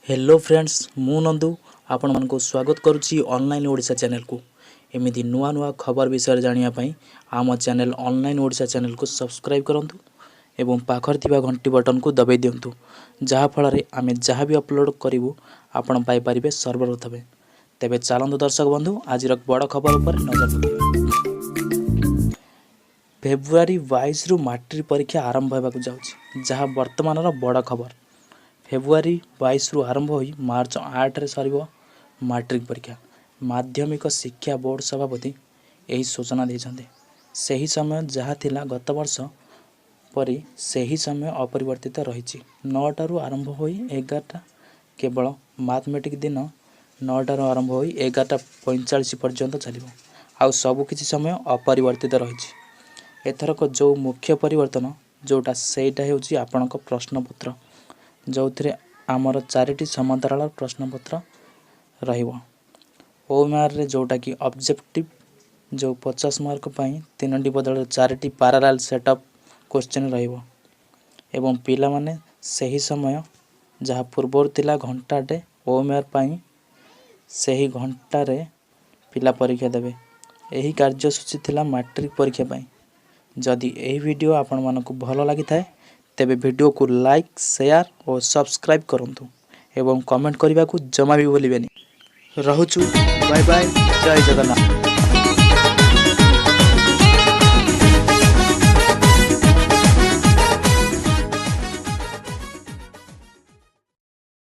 Hello friends मु नंदू आपण मन को स्वागत करुच्ची ऑनलाइन ओडिशा चैनल को। एमिदी नुआ नुआ खबर विषय जानिया पई आम चैनल ऑनलाइन ओडिशा चैनल को सब्सक्राइब करंतु एवं पाखर थिबा घंटी बटन को दबाई दियंतु जहा फल रे आमे जहा भी अपलोड करिवु आपण पाई परिबे सर्वप्रथमे। तेबे चलंतु दर्शक बंधु आज बड़ खबर पर नजर पकाइबा। फेब्रुआरी 22 रु मैट्रिक परीक्षा आरंभ होबाकु जाउछि जहा वर्तमान रो बड़ खबर। फेब्रुआरी 22 रु आरंभ होई मार्च 8 रे सरिबो मैट्रिक परीक्षा। माध्यमिक शिक्षा बोर्ड सभापति एही सूचना दैछन्ते। सही समय जहा थिला गत वर्ष परि सही समय अपरिवर्तित रहिछि। 9 रु आरंभ होई 11 केवल मैथमेटिक दिन 9 रु आरंभ होई 11:45 पर्यंत चलिबो। आउ सब किछि समय अपरिवर्तित रहिछि। एथरक जो मुख्य परिवर्तन जोटा सेटा हेउछि आपनक प्रश्नपत्र जो थे आमर 4टी समांतराल प्रश्नपत्र रहिबो। ओएमआर रे जोटा कि ऑब्जेक्टिव जो 50 मार्क पई 3टी बदल 4टी पैरेलल सेटअप क्वेश्चन रहिबो एवं पिला माने सही समय जहा पूर्वर थिला घंटाटे ओएमआर पई सही घंटा रे पिला परीक्षा देबे। एही कार्यसूची थिला मैट्रिक परीक्षा पई। जदि एही वीडियो आपण मानको भलो लागि थाए तेबे वीडियो को लाइक शेयर और सब्सक्राइब करंतु एवं कमेंट करने को जमा भी भूलिबेनी। रहुचु बाय बाय जय जगन्नाथ।